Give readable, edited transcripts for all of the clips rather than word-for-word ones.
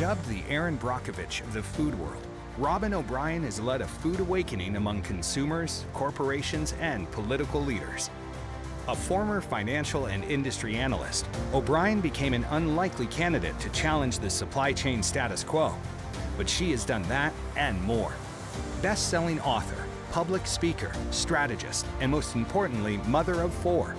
Dubbed the Erin Brockovich of the food world, Robyn OBrien has led a food awakening among consumers, corporations, and political leaders. A former financial and industry analyst, OBrien became an unlikely candidate to challenge the supply chain status quo. But she has done that and more. Best-selling author, public speaker, strategist, and most importantly, mother of 4.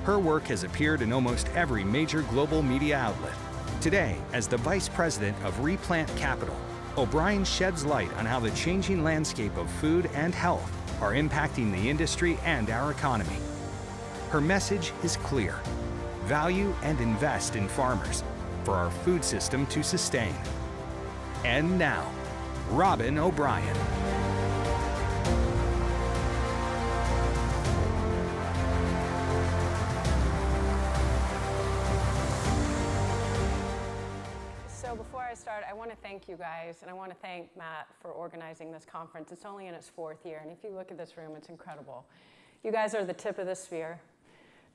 Her work has appeared in almost every major global media outlet. Today, as the Vice President of Replant Capital, OBrien sheds light on how the changing landscape of food and health are impacting the industry and our economy. Her message is clear: value and invest in farmers for our food system to sustain. And now, Robyn OBrien. So before I start, I want to thank you guys, and I want to thank Matt for organizing this conference. It's only in its 4th year, and if you look at this room, it's incredible. You guys are the tip of the spear.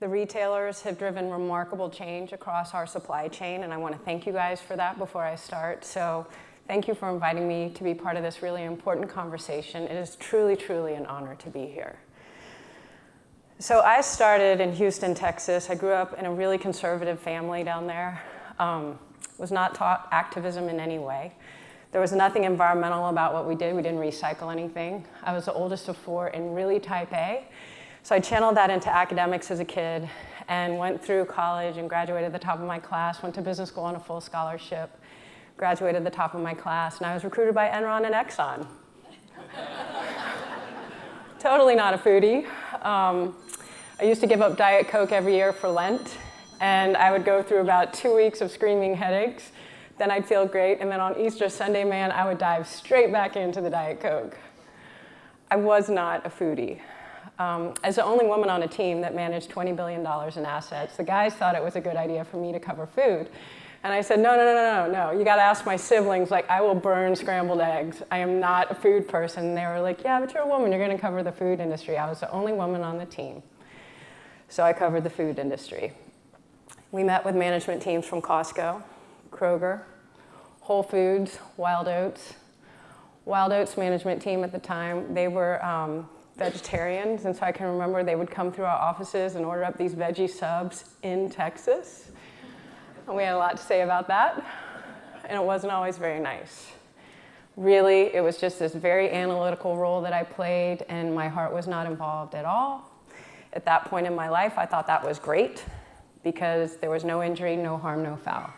The retailers have driven remarkable change across our supply chain, and I want to thank you guys for that before I start. So thank you for inviting me to be part of this really important conversation. It is truly, truly an honor to be here. So I started in Houston, Texas. I grew up in a really conservative family down there. Was not taught activism in any way. There was nothing environmental about what we did. We didn't recycle anything. I was the oldest of 4 and really type A. So I channeled that into academics as a kid and went through college and graduated at the top of my class, went to business school on a full scholarship, graduated at the top of my class, and I was recruited by Enron and Exxon. Totally not a foodie. I used to give up Diet Coke every year for Lent, and I would go through about 2 weeks of screaming headaches. Then I'd feel great, and then on Easter Sunday, man, I would dive straight back into the Diet Coke. I was not a foodie. As the only woman on a team that managed $20 billion in assets, the guys thought it was a good idea for me to cover food. And I said, no, you gotta ask my siblings, like, I will burn scrambled eggs. I am not a food person. And they were like, yeah, but you're a woman, you're gonna cover the food industry. I was the only woman on the team. So I covered the food industry. We met with management teams from Costco, Kroger, Whole Foods, Wild Oats. Wild Oats management team at the time, they were vegetarians, and so I can remember they would come through our offices and order up these veggie subs in Texas. And we had a lot to say about that, and it wasn't always very nice. Really, it was just this very analytical role that I played, and my heart was not involved at all. At that point in my life, I thought that was great, because there was no injury, no harm, no foul.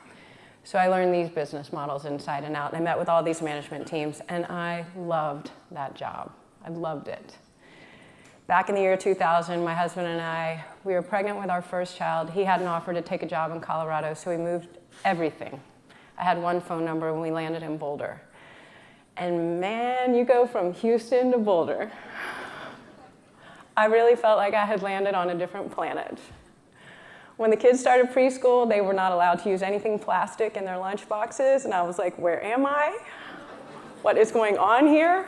So I learned these business models inside and out, and I met with all these management teams, and I loved that job. I loved it. Back in the year 2000, my husband and I, we were pregnant with our first child. He had an offer to take a job in Colorado, so we moved everything. I had one phone number when we landed in Boulder. And man, you go from Houston to Boulder. I really felt like I had landed on a different planet. When the kids started preschool, they were not allowed to use anything plastic in their lunch boxes, and I was like, where am I? What is going on here?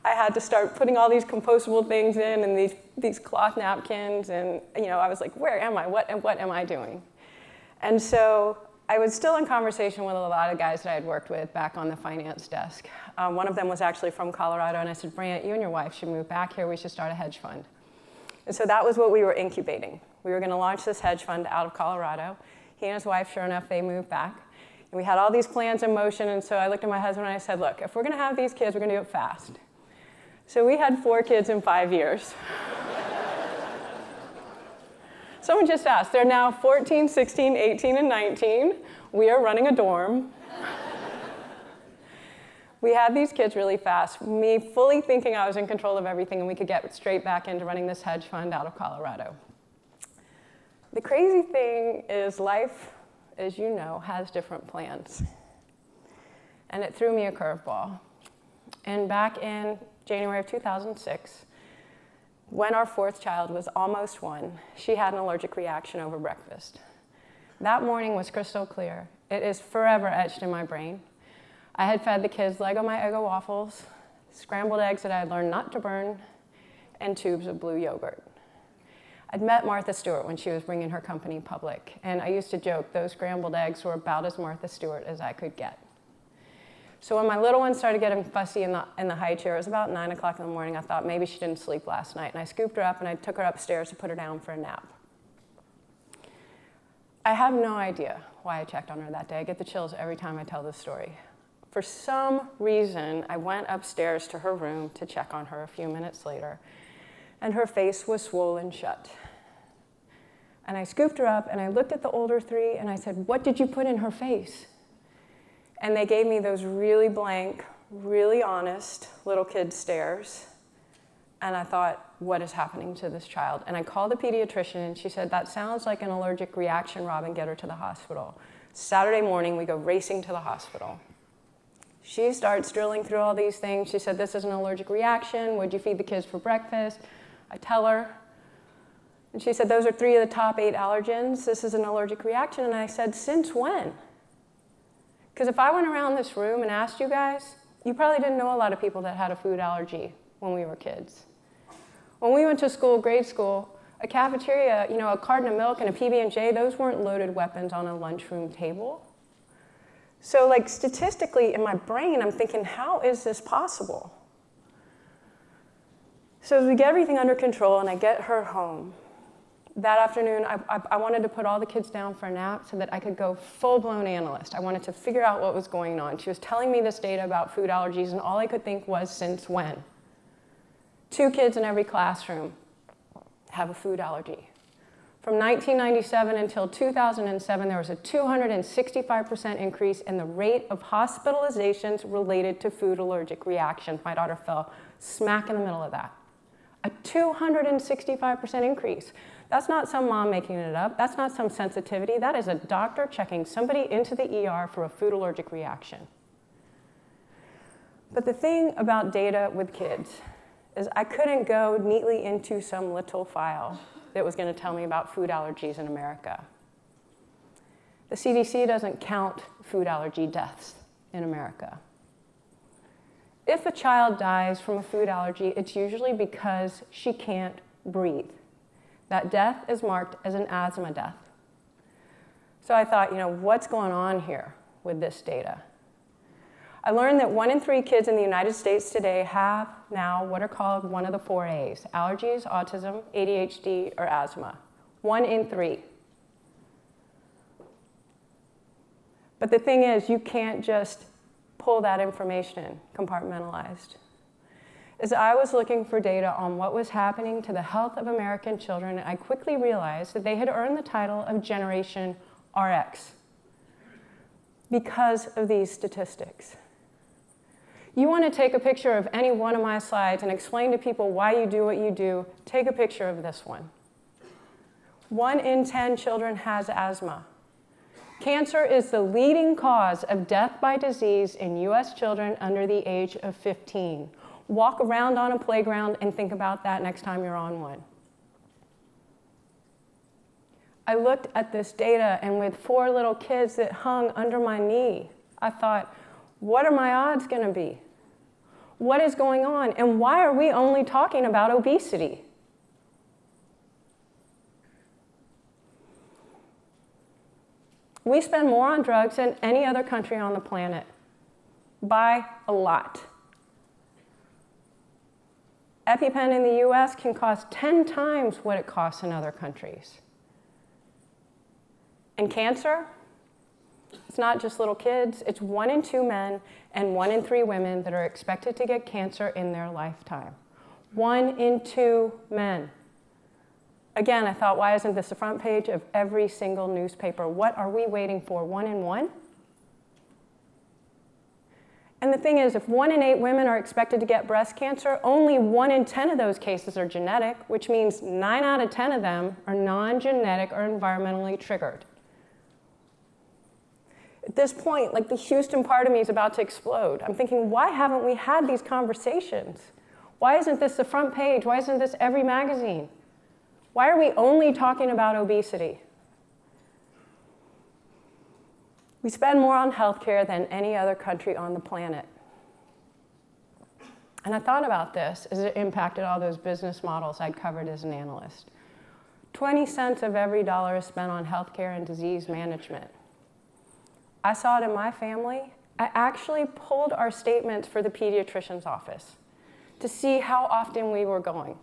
I had to start putting all these compostable things in and these cloth napkins, and I was like, where am I? What am I doing? And so I was still in conversation with a lot of guys that I had worked with back on the finance desk. One of them was actually from Colorado, and I said, Brant, you and your wife should move back here. We should start a hedge fund. And so that was what we were incubating. We were going to launch this hedge fund out of Colorado. He and his wife, sure enough, they moved back. And we had all these plans in motion, and so I looked at my husband and I said, look, if we're going to have these kids, we're going to do it fast. So we had 4 kids in 5 years. Someone just asked, they're now 14, 16, 18, and 19. We are running a dorm. We had these kids really fast, me fully thinking I was in control of everything and we could get straight back into running this hedge fund out of Colorado. The crazy thing is life, as you know, has different plans. And it threw me a curveball. And back in January of 2006, when our 4th child was almost 1, she had an allergic reaction over breakfast. That morning was crystal clear. It is forever etched in my brain. I had fed the kids Lego My Eggo waffles, scrambled eggs that I had learned not to burn, and tubes of blue yogurt. I'd met Martha Stewart when she was bringing her company public, and I used to joke those scrambled eggs were about as Martha Stewart as I could get. So when my little one started getting fussy in the high chair, it was about 9 o'clock in the morning, I thought maybe she didn't sleep last night, and I scooped her up and I took her upstairs to put her down for a nap. I have no idea why I checked on her that day. I get the chills every time I tell this story. For some reason, I went upstairs to her room to check on her a few minutes later, and her face was swollen shut. And I scooped her up, and I looked at the older three, and I said, "What did you put in her face?" And they gave me those really blank, really honest little kid stares. And I thought, what is happening to this child? And I called the pediatrician, and she said, "That sounds like an allergic reaction, Robyn, get her to the hospital." Saturday morning, we go racing to the hospital. She starts drilling through all these things. She said, "This is an allergic reaction. What'd you feed the kids for breakfast?" I tell her. And she said, "Those are 3 of the top 8 allergens. This is an allergic reaction." And I said, "Since when?" Because if I went around this room and asked you guys, you probably didn't know a lot of people that had a food allergy when we were kids. When we went to school, grade school, a cafeteria, a carton of milk and a PB&J, those weren't loaded weapons on a lunchroom table. So like statistically in my brain, I'm thinking, how is this possible? So as we get everything under control and I get her home, that afternoon I wanted to put all the kids down for a nap so that I could go full-blown analyst. I wanted to figure out what was going on. She was telling me this data about food allergies, and all I could think was, since when? 2 kids in every classroom have a food allergy. From 1997 until 2007, there was a 265% increase in the rate of hospitalizations related to food allergic reactions. My daughter fell smack in the middle of that. A 265% increase. That's not some mom making it up. That's not some sensitivity. That is a doctor checking somebody into the ER for a food allergic reaction. But the thing about data with kids is I couldn't go neatly into some little file that was going to tell me about food allergies in America. The CDC doesn't count food allergy deaths in America. If a child dies from a food allergy, it's usually because she can't breathe. That death is marked as an asthma death. So I thought, what's going on here with this data? I learned that 1 in 3 kids in the United States today have now what are called one of the 4 A's: allergies, autism, ADHD, or asthma. 1 in 3. But the thing is, you can't just pull that information compartmentalized. As I was looking for data on what was happening to the health of American children, I quickly realized that they had earned the title of Generation RX because of these statistics. You want to take a picture of any one of my slides and explain to people why you do what you do, take a picture of this one. 1 in 10 children has asthma. Cancer is the leading cause of death by disease in US children under the age of 15. Walk around on a playground and think about that next time you're on one. I looked at this data, and with 4 little kids that hung under my knee, I thought, what are my odds going to be? What is going on? And why are we only talking about obesity? We spend more on drugs than any other country on the planet, by a lot. EpiPen in the US can cost 10 times what it costs in other countries. And cancer? It's not just little kids. It's 1 in 2 men and 1 in 3 women that are expected to get cancer in their lifetime. 1 in 2 men. Again, I thought, why isn't this the front page of every single newspaper? What are we waiting for? 1 in 1? And the thing is, if 1 in 8 women are expected to get breast cancer, only 1 in 10 of those cases are genetic, which means 9 out of 10 of them are non-genetic or environmentally triggered. At this point, like the Houston part of me is about to explode. I'm thinking, why haven't we had these conversations? Why isn't this the front page? Why isn't this every magazine? Why are we only talking about obesity? We spend more on healthcare than any other country on the planet. And I thought about this as it impacted all those business models I'd covered as an analyst. 20 cents of every dollar is spent on healthcare and disease management. I saw it in my family. I actually pulled our statements for the pediatrician's office to see how often we were going,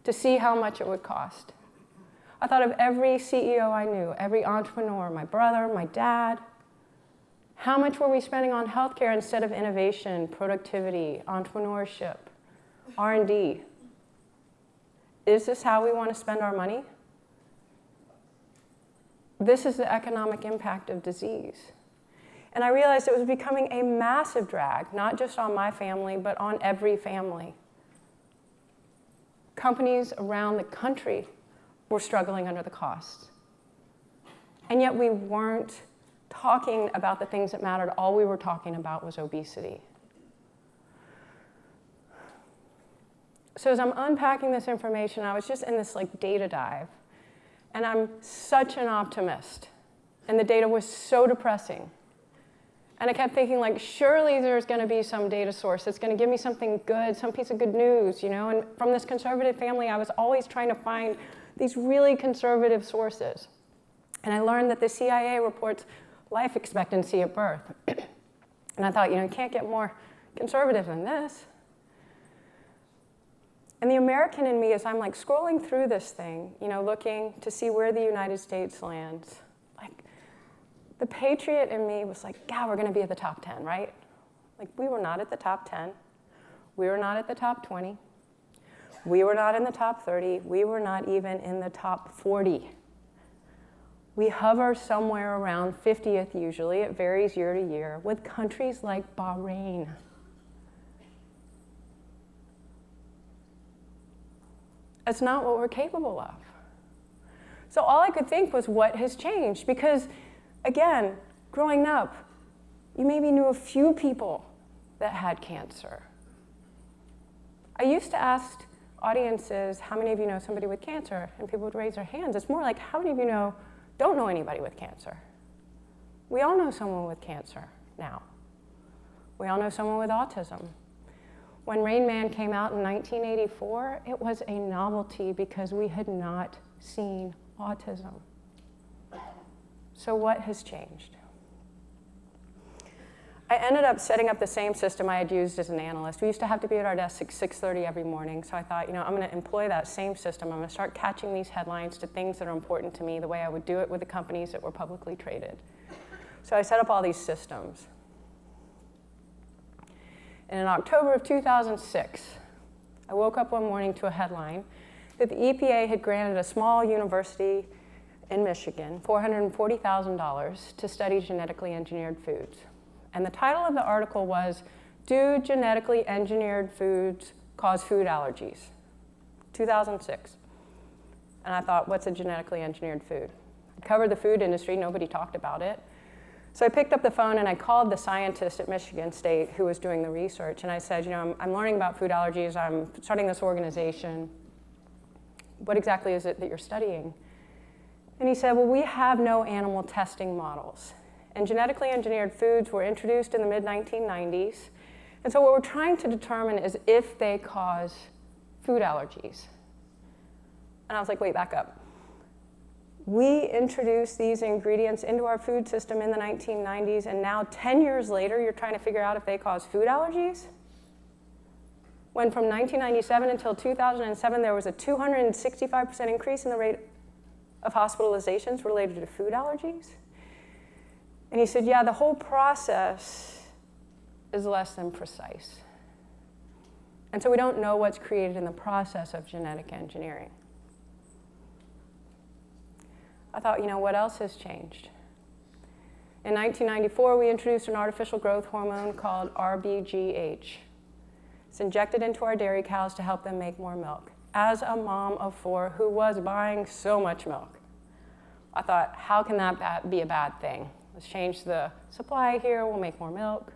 to see how much it would cost. I thought of every CEO I knew, every entrepreneur, my brother, my dad. How much were we spending on healthcare instead of innovation, productivity, entrepreneurship, R&D? Is this how we want to spend our money? This is the economic impact of disease. And I realized it was becoming a massive drag, not just on my family, but on every family. Companies around the country were struggling under the costs. And yet we weren't talking about the things that mattered. All we were talking about was obesity. So as I'm unpacking this information, I was just in this data dive. And I'm such an optimist. And the data was so depressing. And I kept thinking, surely there's going to be some data source that's going to give me something good, some piece of good news, And from this conservative family, I was always trying to find these really conservative sources. And I learned that the CIA reports life expectancy at birth. And I thought, you can't get more conservative than this. And the American in me, as I'm scrolling through this thing, looking to see where the United States lands, the patriot in me was God, we're going to be at the top 10, right? We were not at the top 10. We were not at the top 20. We were not in the top 30. We were not even in the top 40. We hover somewhere around 50th usually. It varies year to year with countries like Bahrain. That's not what we're capable of. So all I could think was, what has changed? Because, again, growing up, you maybe knew a few people that had cancer. I used to ask audiences, how many of you know somebody with cancer? And people would raise their hands. It's more like, how many of you don't know anybody with cancer? We all know someone with cancer now. We all know someone with autism. When Rain Man came out in 1984, it was a novelty because we had not seen autism. So what has changed? I ended up setting up the same system I had used as an analyst. We used to have to be at our desk at 6:30 every morning, so I thought, I'm going to employ that same system. I'm going to start catching these headlines to things that are important to me the way I would do it with the companies that were publicly traded. So I set up all these systems. And in October of 2006, I woke up one morning to a headline that the EPA had granted a small university in Michigan $440,000 to study genetically engineered foods. And the title of the article was, "Do Genetically Engineered Foods Cause Food Allergies?" 2006. And I thought, what's a genetically engineered food? I covered the food industry, nobody talked about it. So I picked up the phone and I called the scientist at Michigan State who was doing the research. And I said, I'm learning about food allergies. I'm starting this organization. What exactly is it that you're studying? And he said, well, we have no animal testing models. And genetically engineered foods were introduced in the mid-1990s. And so what we're trying to determine is if they cause food allergies. And I was like, wait, back up. We introduced these ingredients into our food system in the 1990s, and now 10 years later, you're trying to figure out if they cause food allergies? When from 1997 until 2007, there was a 265% increase in the rate of hospitalizations related to food allergies? And he said, yeah, the whole process is less than precise. And so we don't know what's created in the process of genetic engineering. I thought, what else has changed? In 1994, we introduced an artificial growth hormone called RBGH. It's injected into our dairy cows to help them make more milk. As a mom of 4 who was buying so much milk, I thought, how can that be a bad thing? Let's change the supply here, we'll make more milk.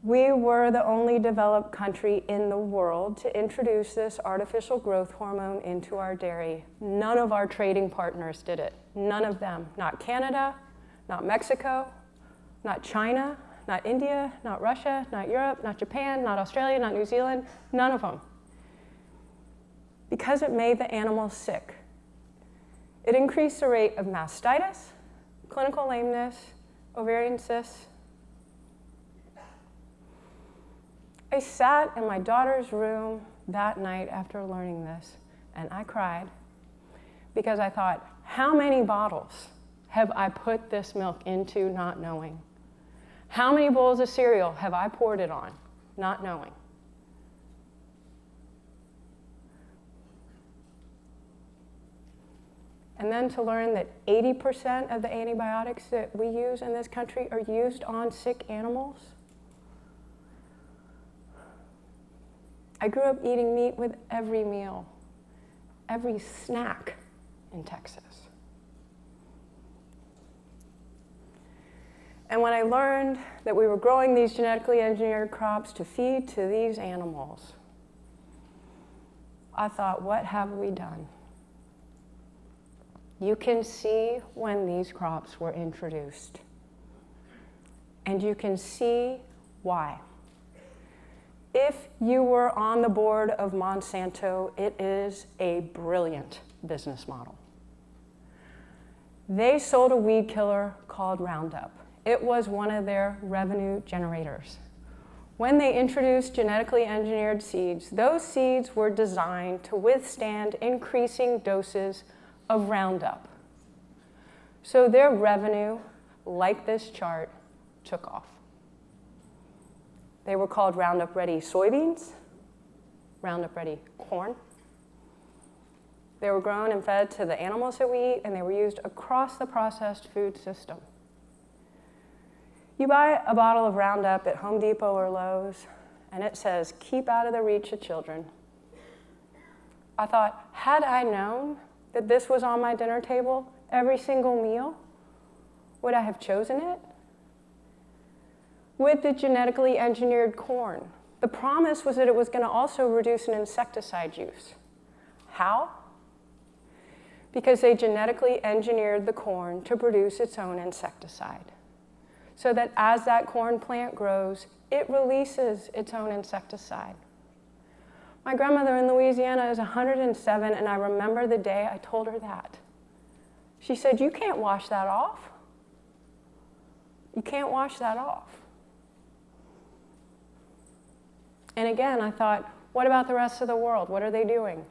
We were the only developed country in the world to introduce this artificial growth hormone into our dairy. None of our trading partners did it. None of them. Not Canada, not Mexico, not China, not India, not Russia, not Europe, not Japan, not Australia, not New Zealand, none of them. Because it made the animals sick. It increased the rate of mastitis, clinical lameness, ovarian cysts. I sat in my daughter's room that night after learning this, and I cried because I thought, how many bottles have I put this milk into not knowing? How many bowls of cereal have I poured it on not knowing? And then to learn that 80% of the antibiotics that we use in this country are used on sick animals. I grew up eating meat with every meal, every snack in Texas. And when I learned that we were growing these genetically engineered crops to feed to these animals, I thought, what have we done? You can see when these crops were introduced, and you can see why. If you were on the board of Monsanto, it is a brilliant business model. They sold a weed killer called Roundup. It was one of their revenue generators. When they introduced genetically engineered seeds, those seeds were designed to withstand increasing doses of Roundup. So their revenue, like this chart, took off. They were called Roundup Ready soybeans, Roundup Ready corn. They were grown and fed to the animals that we eat, and they were used across the processed food system. You buy a bottle of Roundup at Home Depot or Lowe's, and it says, keep out of the reach of children. I thought, had I known that this was on my dinner table every single meal, would I have chosen it? With the genetically engineered corn, the promise was that it was going to also reduce an insecticide use. How? Because they genetically engineered the corn to produce its own insecticide, so that as that corn plant grows, it releases its own insecticide. My grandmother in Louisiana is 107, and I remember the day I told her that. She said, you can't wash that off. You can't wash that off. And again, I thought, what about the rest of the world? What are they doing?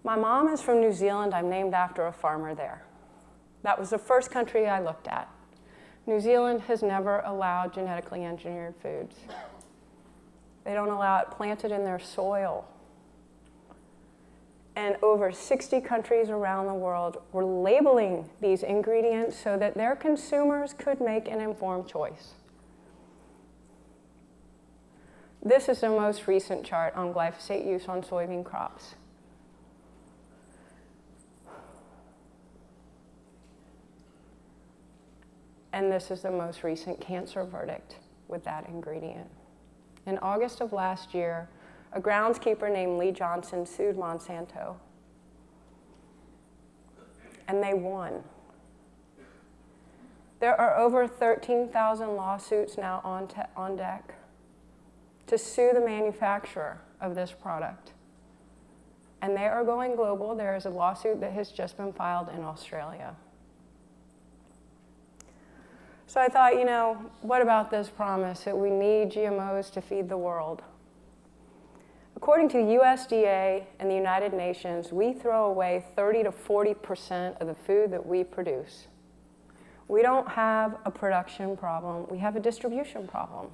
My mom is from New Zealand. I'm named after a farmer there. That was the first country I looked at. New Zealand has never allowed genetically engineered foods. They don't allow it planted in their soil. And over 60 countries around the world were labeling these ingredients so that their consumers could make an informed choice. This is the most recent chart on glyphosate use on soybean crops. And this is the most recent cancer verdict with that ingredient. In August of last year, a groundskeeper named Lee Johnson sued Monsanto. And they won. There are over 13,000 lawsuits now on deck to sue the manufacturer of this product. And they are going global. There is a lawsuit that has just been filed in Australia. So I thought, what about this promise that we need GMOs to feed the world? According to USDA and the United Nations, we throw away 30 to 40% of the food that we produce. We don't have a production problem, we have a distribution problem.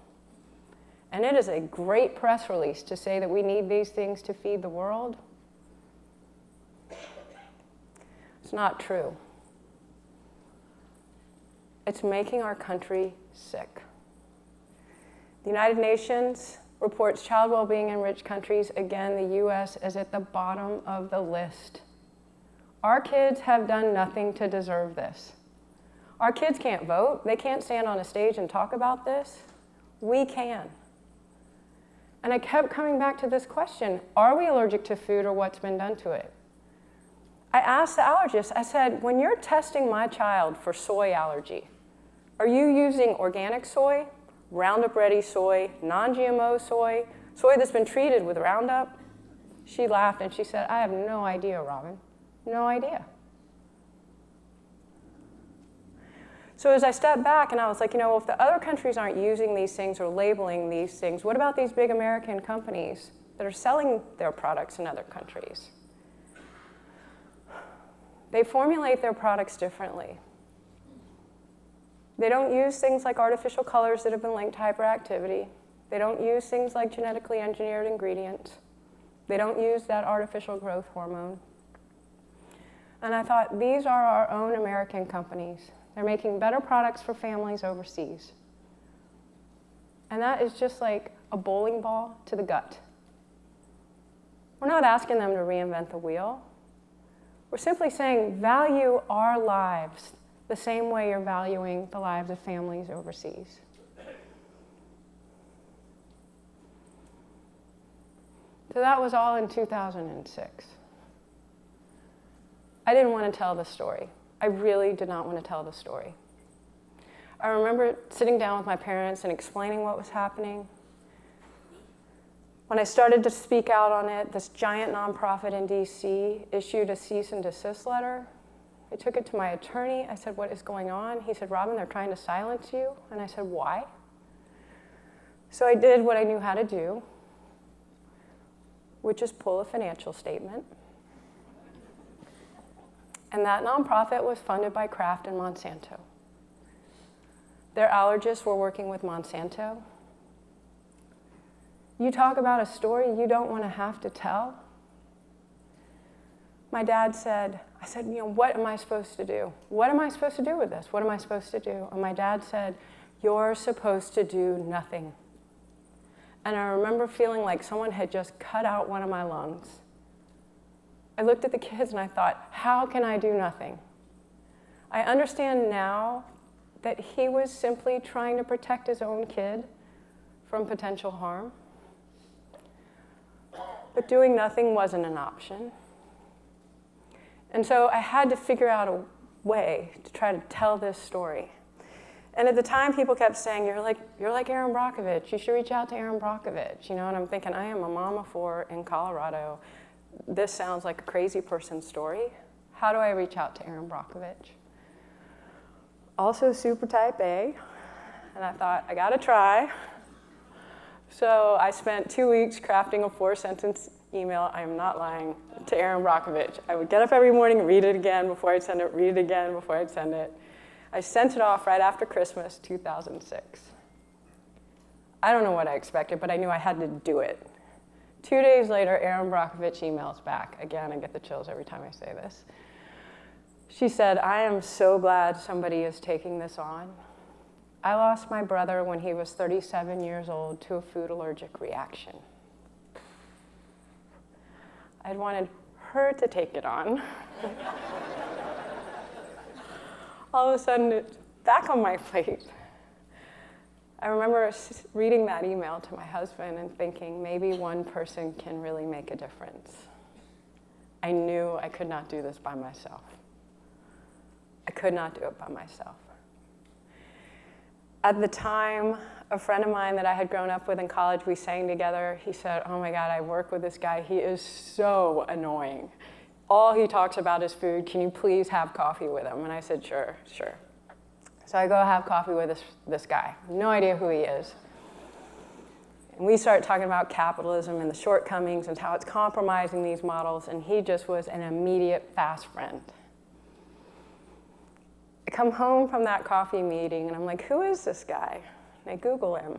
And it is a great press release to say that we need these things to feed the world. It's not true. It's making our country sick. The United Nations reports child well-being in rich countries. Again, the US is at the bottom of the list. Our kids have done nothing to deserve this. Our kids can't vote. They can't stand on a stage and talk about this. We can. And I kept coming back to this question, are we allergic to food or what's been done to it? I asked the allergist, I said, when you're testing my child for soy allergy, are you using organic soy, Roundup Ready soy, non-GMO soy, Soy that's been treated with Roundup. She laughed and she said, I have no idea, Robyn. No idea. So as I stepped back and I was like, well, if the other countries aren't using these things or labeling these things, what about these big American companies that are selling their products in other countries? They formulate their products differently. They don't use things like artificial colors that have been linked to hyperactivity. They don't use things like genetically engineered ingredients. They don't use that artificial growth hormone. And I thought, these are our own American companies. They're making better products for families overseas. And that is just like a bowling ball to the gut. We're not asking them to reinvent the wheel. We're simply saying, value our lives the same way you're valuing the lives of families overseas. So that was all in 2006. I didn't want to tell the story. I really did not want to tell the story. I remember sitting down with my parents and explaining what was happening. When I started to speak out on it, this giant nonprofit in DC issued a cease and desist letter. I took it to my attorney. I said, what is going on? He said, Robyn, they're trying to silence you. And I said, why? So I did what I knew how to do, which is pull a financial statement. And that nonprofit was funded by Kraft and Monsanto. Their allergists were working with Monsanto. You talk about a story you don't want to have to tell. My dad said, I said, what am I supposed to do? What am I supposed to do with this? What am I supposed to do? And my dad said, you're supposed to do nothing. And I remember feeling like someone had just cut out one of my lungs. I looked at the kids and I thought, how can I do nothing? I understand now that he was simply trying to protect his own kid from potential harm. But doing nothing wasn't an option. And so I had to figure out a way to try to tell this story. And at the time, people kept saying, you're like Erin Brockovich. You should reach out to Erin Brockovich. And I'm thinking, I am a mom of 4 in Colorado. This sounds like a crazy person's story. How do I reach out to Erin Brockovich? Also super type A. And I thought, I gotta try. So I spent 2 weeks crafting a 4-sentence email, I am not lying, to Erin Brockovich. I would get up every morning and read it again before I'd send it, read it again before I'd send it. I sent it off right after Christmas, 2006. I don't know what I expected, but I knew I had to do it. 2 days later, Erin Brockovich emails back. Again, I get the chills every time I say this. She said, I am so glad somebody is taking this on. I lost my brother when he was 37 years old to a food allergic reaction. I'd wanted her to take it on. All of a sudden, it's back on my plate. I remember reading that email to my husband and thinking, maybe one person can really make a difference. I knew I could not do this by myself. I could not do it by myself. At the time, a friend of mine that I had grown up with in college, we sang together. He said, oh my God, I work with this guy. He is so annoying. All he talks about is food. Can you please have coffee with him? And I said, sure. So I go have coffee with this guy. No idea who he is. And we start talking about capitalism and the shortcomings and how it's compromising these models. And he just was an immediate fast friend. I come home from that coffee meeting and I'm like, who is this guy? And I Google him.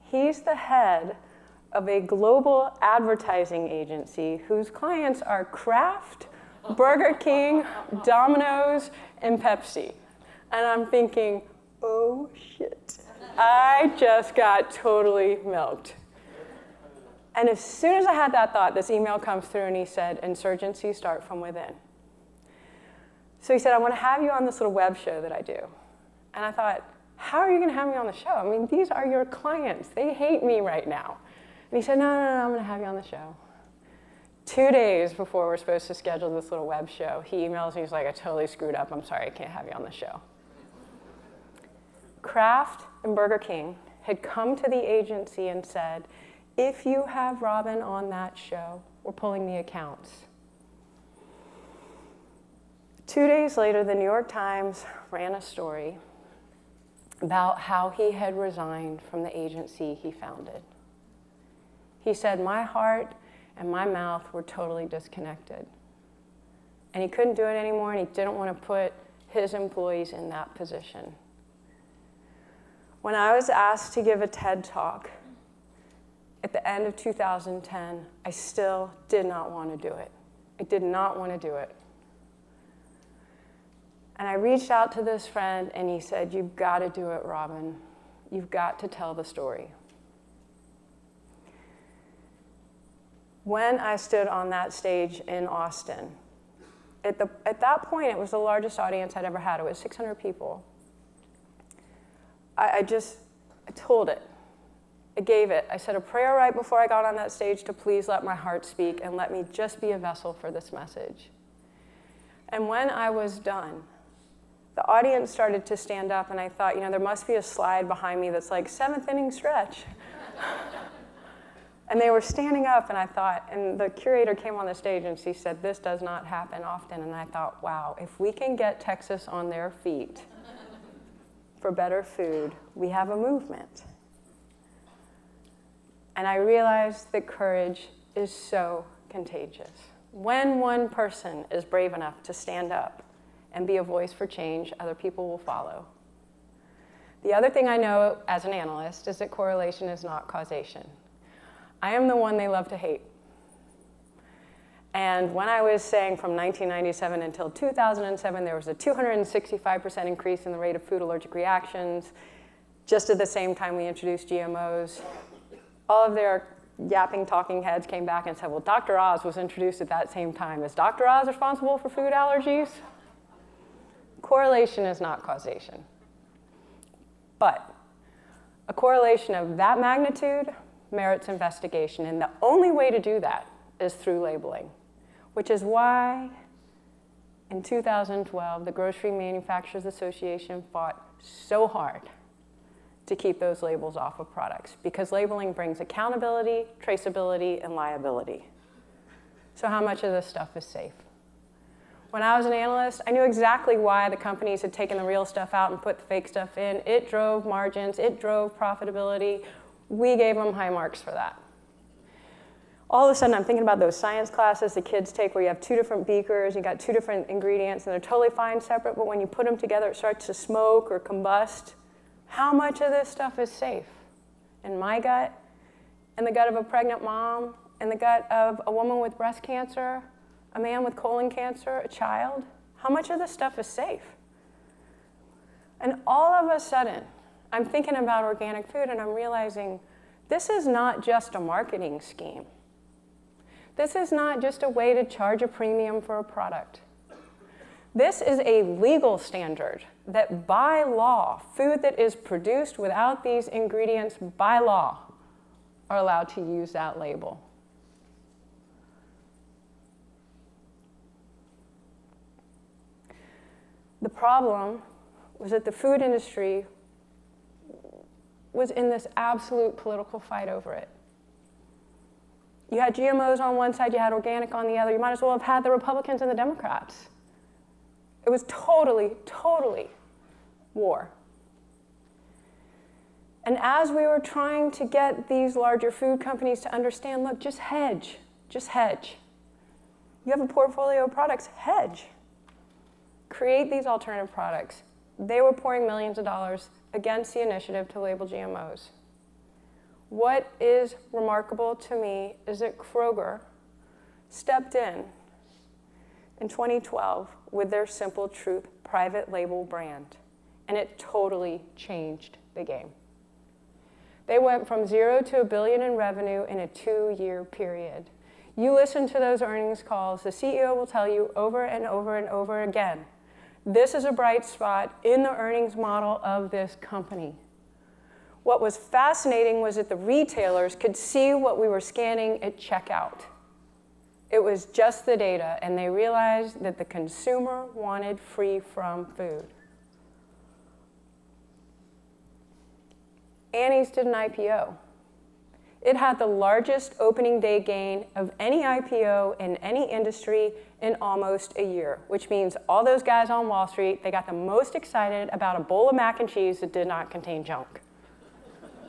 He's the head of a global advertising agency whose clients are Kraft, Burger King, Domino's, and Pepsi. And I'm thinking, oh shit, I just got totally milked. And as soon as I had that thought, this email comes through and he said, insurgencies start from within. So he said, I want to have you on this little web show that I do. And I thought, how are you going to have me on the show? I mean, these are your clients. They hate me right now. And he said, no, I'm going to have you on the show. 2 days before we're supposed to schedule this little web show, he emails me, he's like, I totally screwed up. I'm sorry, I can't have you on the show. Kraft and Burger King had come to the agency and said, if you have Robyn on that show, we're pulling the accounts. 2 days later, the New York Times ran a story about how he had resigned from the agency he founded. He said, my heart and my mouth were totally disconnected. And he couldn't do it anymore, and he didn't want to put his employees in that position. When I was asked to give a TED Talk at the end of 2010, I still did not want to do it. I did not want to do it. And I reached out to this friend, and he said, you've got to do it, Robyn. You've got to tell the story. When I stood on that stage in Austin, at that point, it was the largest audience I'd ever had. It was 600 people. I told it. I gave it. I said a prayer right before I got on that stage to please let my heart speak and let me just be a vessel for this message. And when I was done, the audience started to stand up, and I thought, there must be a slide behind me that's like, 7th inning stretch. And they were standing up, and I thought, and the curator came on the stage, and she said, this does not happen often. And I thought, wow, if we can get Texas on their feet for better food, we have a movement. And I realized that courage is so contagious. When one person is brave enough to stand up and be a voice for change, other people will follow. The other thing I know as an analyst is that correlation is not causation. I am the one they love to hate. And when I was saying from 1997 until 2007, there was a 265% increase in the rate of food allergic reactions, just at the same time we introduced GMOs, all of their yapping talking heads came back and said, well, Dr. Oz was introduced at that same time. Is Dr. Oz responsible for food allergies? Correlation is not causation. But a correlation of that magnitude merits investigation, and the only way to do that is through labeling, which is why in 2012, the Grocery Manufacturers Association fought so hard to keep those labels off of products, because labeling brings accountability, traceability, and liability. So how much of this stuff is safe? When I was an analyst, I knew exactly why the companies had taken the real stuff out and put the fake stuff in. It drove margins, it drove profitability. We gave them high marks for that. All of a sudden, I'm thinking about those science classes the kids take where you have 2 different beakers, you got 2 different ingredients, and they're totally fine separate, but when you put them together, it starts to smoke or combust. How much of this stuff is safe? In my gut, in the gut of a pregnant mom, in the gut of a woman with breast cancer, a man with colon cancer, a child? How much of this stuff is safe? And all of a sudden, I'm thinking about organic food, and I'm realizing this is not just a marketing scheme. This is not just a way to charge a premium for a product. This is a legal standard that by law, food that is produced without these ingredients by law are allowed to use that label. The problem was that the food industry was in this absolute political fight over it. You had GMOs on one side, you had organic on the other. You might as well have had the Republicans and the Democrats. It was totally, totally war. And as we were trying to get these larger food companies to understand, look, just hedge, just hedge. You have a portfolio of products, hedge. Create these alternative products. They were pouring millions of dollars against the initiative to label GMOs. What is remarkable to me is that Kroger stepped in 2012 with their Simple Truth private label brand, and it totally changed the game. They went from 0 to $1 billion in revenue in a 2-year period. You listen to those earnings calls, the CEO will tell you over and over and over again, this is a bright spot in the earnings model of this company. What was fascinating was that the retailers could see what we were scanning at checkout. It was just the data, and they realized that the consumer wanted free from food. Annie's did an IPO. It had the largest opening day gain of any IPO in any industry in almost a year, which means all those guys on Wall Street, they got the most excited about a bowl of mac and cheese that did not contain junk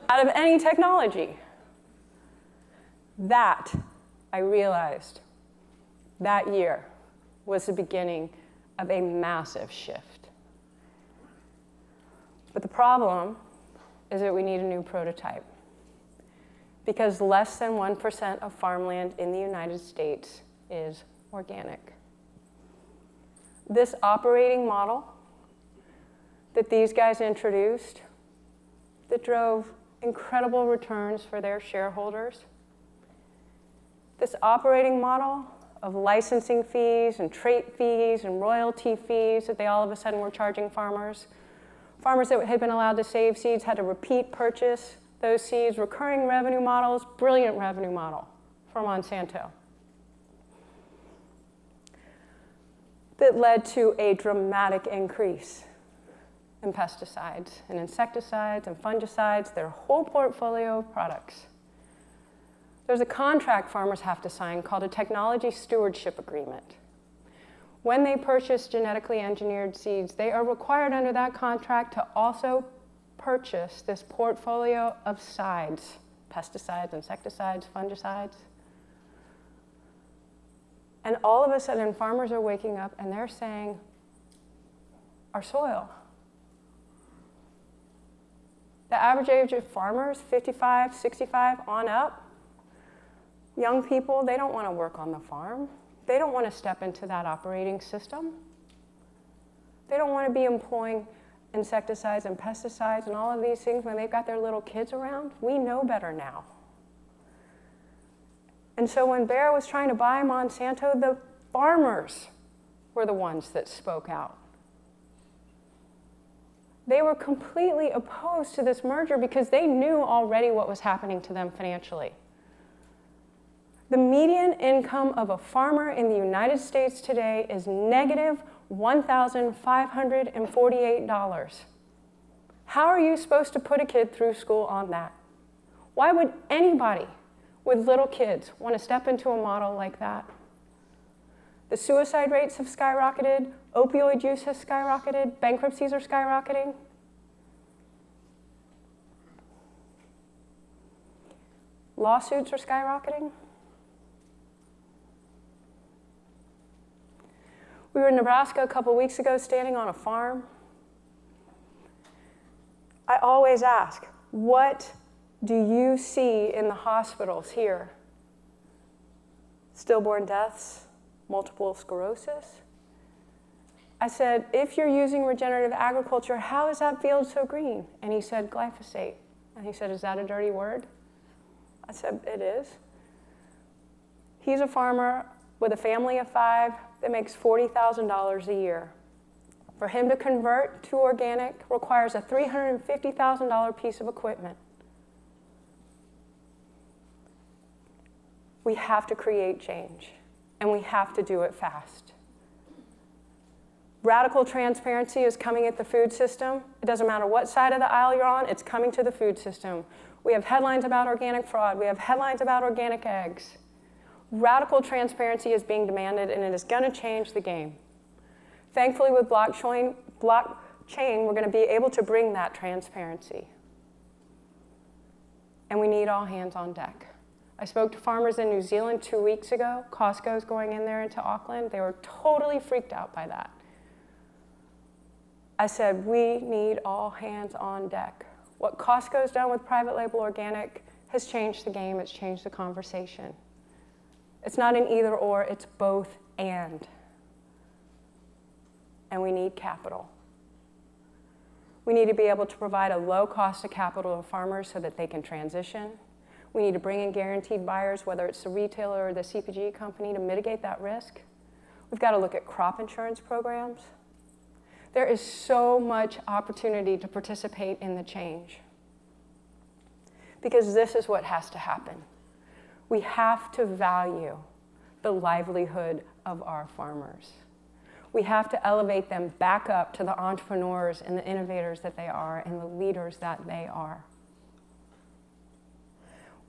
out of any technology. That, I realized, that year was the beginning of a massive shift. But the problem is that we need a new prototype, because less than 1% of farmland in the United States is organic. This operating model that these guys introduced, that drove incredible returns for their shareholders, this operating model of licensing fees and trait fees and royalty fees that they all of a sudden were charging farmers. Farmers that had been allowed to save seeds had to repeat purchase those seeds, recurring revenue models, brilliant revenue model for Monsanto. That led to a dramatic increase in pesticides and insecticides and fungicides, their whole portfolio of products. There's a contract farmers have to sign called a technology stewardship agreement. When they purchase genetically engineered seeds, they are required under that contract to also purchase this portfolio of sides, pesticides, insecticides, fungicides. And all of a sudden, farmers are waking up and they're saying, our soil. The average age of farmers, 55, 65 on up. Young people, they don't want to work on the farm. They don't want to step into that operating system. They don't want to be employing insecticides and pesticides and all of these things when they've got their little kids around. We know better now. And so when Bayer was trying to buy Monsanto, the farmers were the ones that spoke out. They were completely opposed to this merger because they knew already what was happening to them financially. The median income of a farmer in the United States today is negative $1,548. How are you supposed to put a kid through school on that? Why would anybody with little kids want to step into a model like that? The suicide rates have skyrocketed, opioid use has skyrocketed, bankruptcies are skyrocketing. Lawsuits are skyrocketing. We were in Nebraska a couple weeks ago standing on a farm. I always ask, what do you see in the hospitals here? Stillborn deaths, multiple sclerosis? I said, if you're using regenerative agriculture, how is that field so green? And he said, glyphosate. And he said, is that a dirty word? I said, it is. He's a farmer with a family of 5 that makes $40,000 a year. For him to convert to organic requires a $350,000 piece of equipment. We have to create change, and we have to do it fast. Radical transparency is coming at the food system. It doesn't matter what side of the aisle you're on, it's coming to the food system. We have headlines about organic fraud. We have headlines about organic eggs. Radical transparency is being demanded, and it is going to change the game. Thankfully, with blockchain, we're going to be able to bring that transparency. And we need all hands on deck. I spoke to farmers in New Zealand 2 weeks ago. Costco's going in there into Auckland. They were totally freaked out by that. I said, we need all hands on deck. What Costco's done with private label organic has changed the game. It's changed the conversation. It's not an either or, it's both and. And we need capital. We need to be able to provide a low cost of capital to farmers so that they can transition. We need to bring in guaranteed buyers, whether it's the retailer or the CPG company, to mitigate that risk. We've got to look at crop insurance programs. There is so much opportunity to participate in the change, because this is what has to happen. We have to value the livelihood of our farmers. We have to elevate them back up to the entrepreneurs and the innovators that they are and the leaders that they are.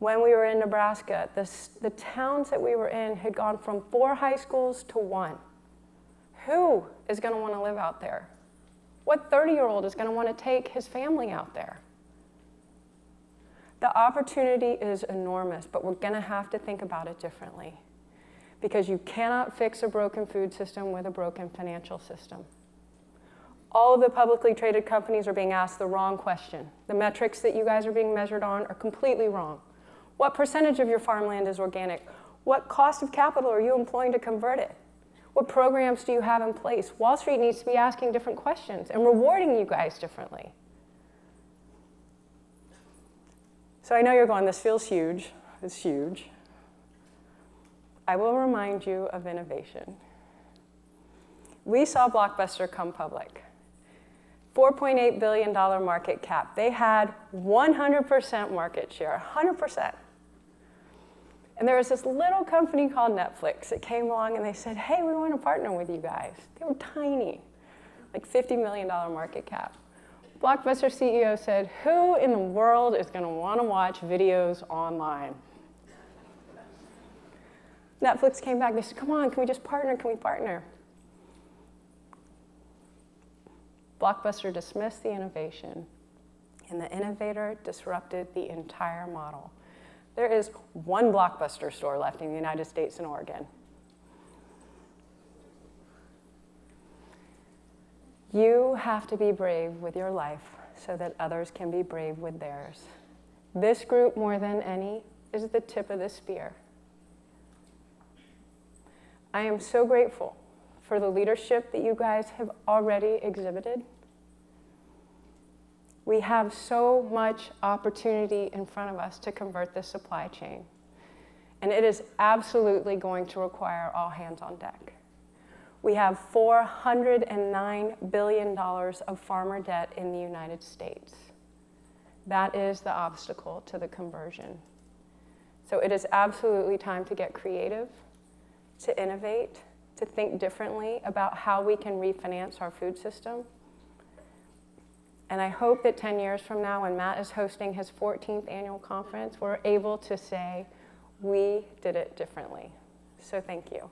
When we were in Nebraska, the towns that we were in had gone from 4 high schools to 1. Who is going to want to live out there? What 30-year-old is going to want to take his family out there? The opportunity is enormous, but we're going to have to think about it differently, because you cannot fix a broken food system with a broken financial system. All of the publicly traded companies are being asked the wrong question. The metrics that you guys are being measured on are completely wrong. What percentage of your farmland is organic? What cost of capital are you employing to convert it? What programs do you have in place? Wall Street needs to be asking different questions and rewarding you guys differently. So I know you're going, this feels huge. It's huge. I will remind you of innovation. We saw Blockbuster come public. $4.8 billion market cap. They had 100% market share, 100%. And there was this little company called Netflix that came along and they said, hey, we want to partner with you guys. They were tiny, like $50 million market cap. Blockbuster CEO said, who in the world is going to want to watch videos online? Netflix came back, they said, come on, can we just partner, can we partner? Blockbuster dismissed the innovation, and the innovator disrupted the entire model. There is one Blockbuster store left in the United States and Oregon. You have to be brave with your life so that others can be brave with theirs. This group, more than any, is the tip of the spear. I am so grateful for the leadership that you guys have already exhibited. We have so much opportunity in front of us to convert this supply chain. And it is absolutely going to require all hands on deck. We have $409 billion of farmer debt in the United States. That is the obstacle to the conversion. So it is absolutely time to get creative, to innovate, to think differently about how we can refinance our food system. And I hope that 10 years from now, when Matt is hosting his 14th annual conference, we're able to say, we did it differently. So thank you.